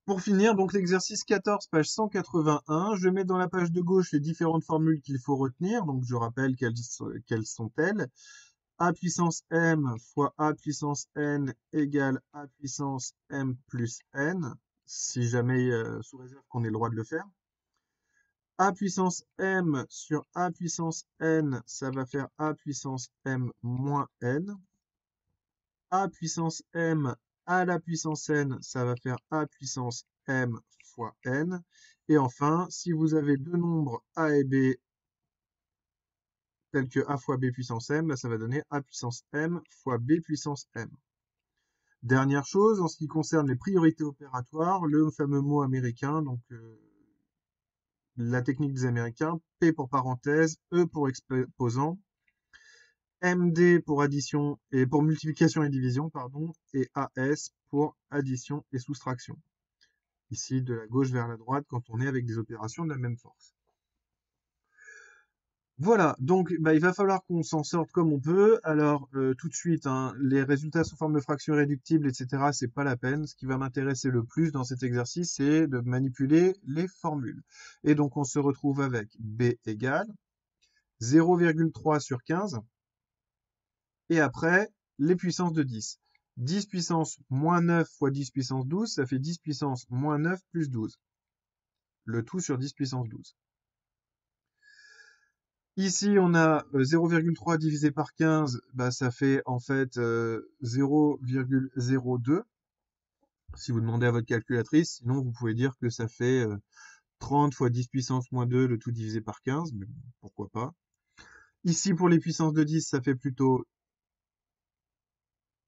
Pour finir, donc l'exercice 14, page 181, je mets dans la page de gauche les différentes formules qu'il faut retenir. Donc je rappelle quelles sont-elles. A puissance m fois A puissance n égale A puissance m plus n, si jamais, sous réserve qu'on ait le droit de le faire. A puissance m sur A puissance n, ça va faire A puissance m moins n. A puissance m à la puissance n, ça va faire A puissance m fois n. Et enfin, si vous avez deux nombres A et B tels que A fois B puissance m, bah, ça va donner A puissance m fois B puissance m. Dernière chose, en ce qui concerne les priorités opératoires, le fameux mot américain, donc la technique des Américains, P pour parenthèse, E pour exposant, MD pour addition et pour multiplication et division, pardon, et AS pour addition et soustraction. Ici, de la gauche vers la droite, quand on est avec des opérations de la même force. Voilà, donc il va falloir qu'on s'en sorte comme on peut. Alors, tout de suite, hein, les résultats sous forme de fractions irréductibles, etc., c'est pas la peine. Ce qui va m'intéresser le plus dans cet exercice, c'est de manipuler les formules. Et donc, on se retrouve avec B égale 0,3 sur 15. Et après, les puissances de 10. 10 puissance moins 9 fois 10 puissance 12, ça fait 10 puissance moins 9 plus 12. Le tout sur 10 puissance 12. Ici, on a 0,3 divisé par 15, bah, ça fait en fait 0,02. Si vous demandez à votre calculatrice, sinon vous pouvez dire que ça fait 30 fois 10 puissance moins 2, le tout divisé par 15, mais bon, pourquoi pas. Ici, pour les puissances de 10, ça fait plutôt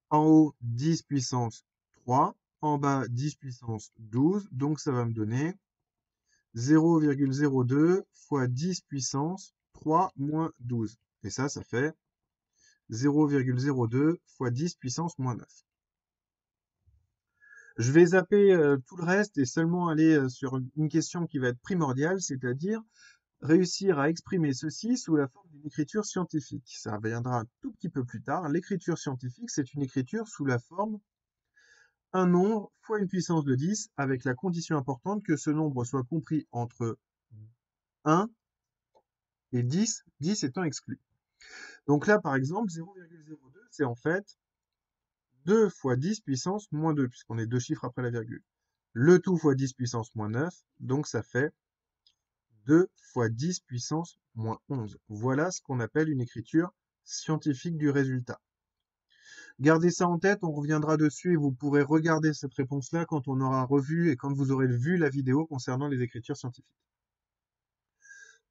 en haut 10 puissance 3, en bas 10 puissance 12, donc ça va me donner 0,02 fois 10 puissance 3 moins 12. Et ça fait 0,02 fois 10 puissance moins 9. Je vais zapper tout le reste et seulement aller sur une question qui va être primordiale, c'est-à-dire réussir à exprimer ceci sous la forme d'une écriture scientifique. Ça viendra un tout petit peu plus tard. L'écriture scientifique, c'est une écriture sous la forme un nombre fois une puissance de 10, avec la condition importante que ce nombre soit compris entre 1 et 10, 10 étant exclu. Donc là, par exemple, 0,02, c'est en fait 2 fois 10 puissance moins 2, puisqu'on est deux chiffres après la virgule. Le tout fois 10 puissance moins 9, donc ça fait 2 fois 10 puissance moins 11. Voilà ce qu'on appelle une écriture scientifique du résultat. Gardez ça en tête, on reviendra dessus et vous pourrez regarder cette réponse-là quand on aura revu et quand vous aurez vu la vidéo concernant les écritures scientifiques.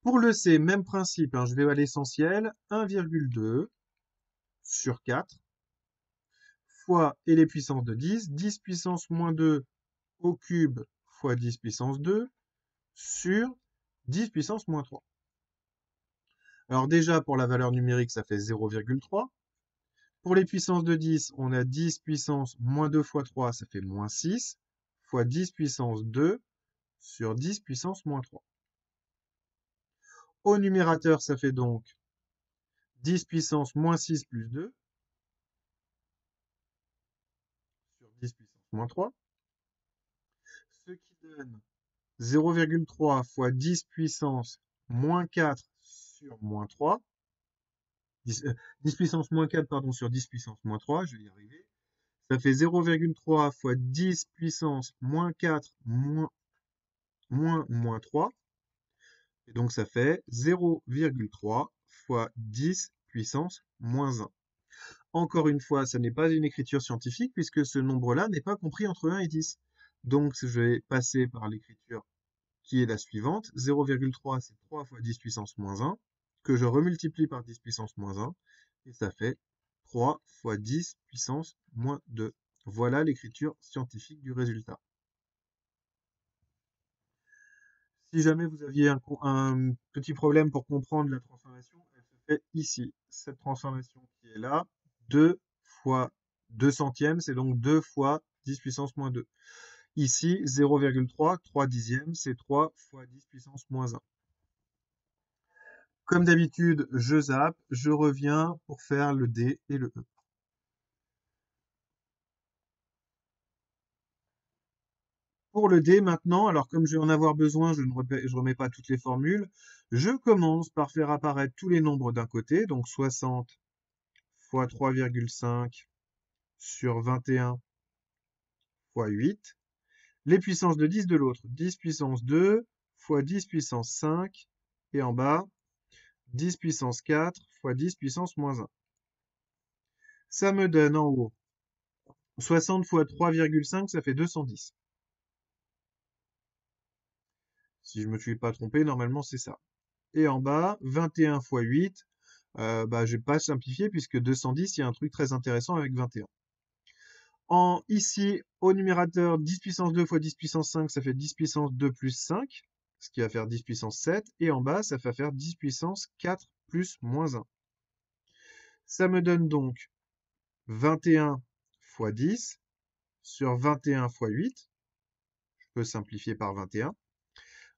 Pour le C, même principe, hein, je vais à l'essentiel, 1,2 sur 4 fois, et les puissances de 10, 10 puissance moins 2 au cube fois 10 puissance 2 sur 10 puissance moins 3. Alors déjà, pour la valeur numérique, ça fait 0,3. Pour les puissances de 10, on a 10 puissance moins 2 fois 3, ça fait moins 6, fois 10 puissance 2 sur 10 puissance moins 3. Au numérateur, ça fait donc 10 puissance moins 6 plus 2 sur 10 puissance moins 3, ce qui donne 0,3 fois 10 puissance moins 4 sur moins 3, 10 puissance moins 4, pardon, sur 10 puissance moins 3, je vais y arriver. Ça fait 0,3 fois 10 puissance moins 4 moins 3. Et donc ça fait 0,3 fois 10 puissance moins 1. Encore une fois, ça n'est pas une écriture scientifique puisque ce nombre-là n'est pas compris entre 1 et 10. Donc je vais passer par l'écriture qui est la suivante. 0,3, c'est 3 fois 10 puissance moins 1, que je remultiplie par 10 puissance moins 1, et ça fait 3 fois 10 puissance moins 2. Voilà l'écriture scientifique du résultat. Si jamais vous aviez un petit problème pour comprendre la transformation, elle se fait ici. Cette transformation qui est là, 2 fois 2 centièmes, c'est donc 2 fois 10 puissance moins 2. Ici, 0,3, 3 dixièmes, c'est 3 fois 10 puissance moins 1. Comme d'habitude, je zappe, je reviens pour faire le D et le E. Pour le D maintenant, alors comme je vais en avoir besoin, je ne remets pas toutes les formules. Je commence par faire apparaître tous les nombres d'un côté, donc 60 fois 3,5 sur 21 fois 8. Les puissances de 10 de l'autre, 10 puissance 2 fois 10 puissance 5, et en bas, 10 puissance 4 fois 10 puissance moins 1. Ça me donne en haut 60 fois 3,5, ça fait 210. Si je me suis pas trompé, normalement c'est ça. Et en bas, 21 fois 8, je vais pas simplifier puisque 210, il y a un truc très intéressant avec 21. Ici, au numérateur, 10 puissance 2 fois 10 puissance 5, ça fait 10 puissance 2 plus 5, ce qui va faire 10 puissance 7. Et en bas, ça va faire 10 puissance 4 plus moins 1. Ça me donne donc 21 fois 10 sur 21 fois 8. Je peux simplifier par 21.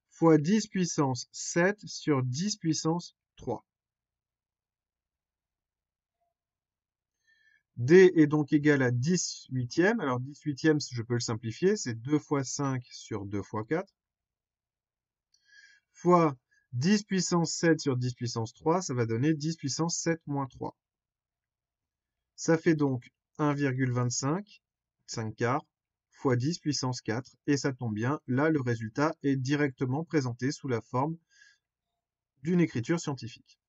Fois 10 puissance 7 sur 10 puissance 3. D est donc égal à 10 huitièmes. Alors 10 huitièmes, je peux le simplifier, c'est 2 fois 5 sur 2 fois 4. Fois 10 puissance 7 sur 10 puissance 3, ça va donner 10 puissance 7 moins 3. Ça fait donc 1,25, 5 quarts, fois 10 puissance 4. Et ça tombe bien, là le résultat est directement présenté sous la forme d'une écriture scientifique.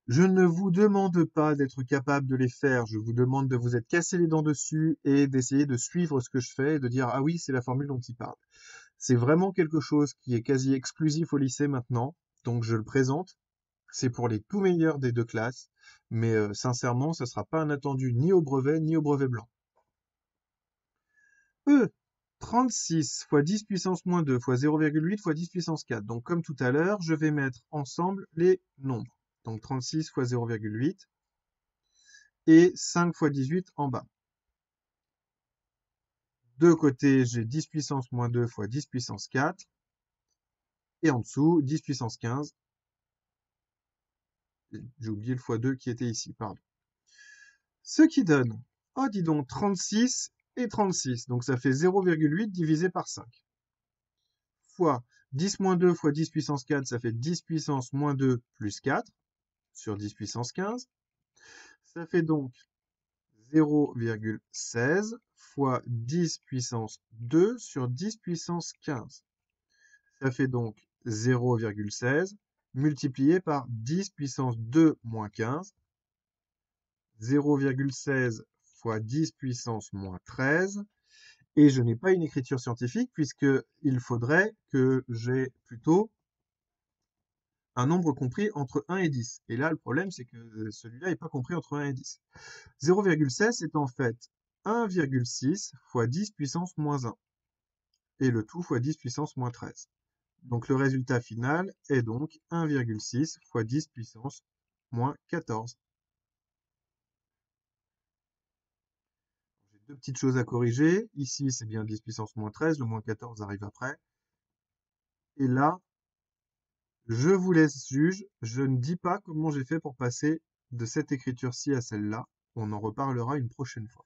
Je ne vous demande pas d'être capable de les faire, je vous demande de vous être cassé les dents dessus et d'essayer de suivre ce que je fais et de dire ah oui, c'est la formule dont il parle. C'est vraiment quelque chose qui est quasi exclusif au lycée maintenant, donc je le présente. C'est pour les tout meilleurs des deux classes, mais sincèrement, ça ne sera pas un attendu ni au brevet ni au brevet blanc. 36 fois 10 puissance moins 2 fois 0,8 fois 10 puissance 4. Donc comme tout à l'heure, je vais mettre ensemble les nombres. Donc 36 fois 0,8 et 5 fois 18 en bas. De côté, j'ai 10 puissance moins 2 fois 10 puissance 4. Et en dessous, 10 puissance 15. J'ai oublié le fois 2 qui était ici, pardon. Ce qui donne, oh dis donc, 36 et 36. Donc ça fait 0,8 divisé par 5. Fois 10 moins 2 fois 10 puissance 4, ça fait 10 puissance moins 2 plus 4 sur 10 puissance 15. Ça fait donc 0,16 fois 10 puissance 2 sur 10 puissance 15. Ça fait donc 0,16 multiplié par 10 puissance 2 moins 15. 0,16 fois 10 puissance moins 13. Et je n'ai pas une écriture scientifique puisqu'il faudrait que j'ai plutôt un nombre compris entre 1 et 10. Et là, le problème, c'est que celui-là n'est pas compris entre 1 et 10. 0,16 est en fait 1,6 fois 10 puissance moins 1. Et le tout fois 10 puissance moins 13. Donc le résultat final est donc 1,6 fois 10 puissance moins 14. J'ai deux petites choses à corriger. Ici, c'est bien 10 puissance moins 13. Le moins 14 arrive après. Et là, je vous laisse juge. Je ne dis pas comment j'ai fait pour passer de cette écriture-ci à celle-là. On en reparlera une prochaine fois.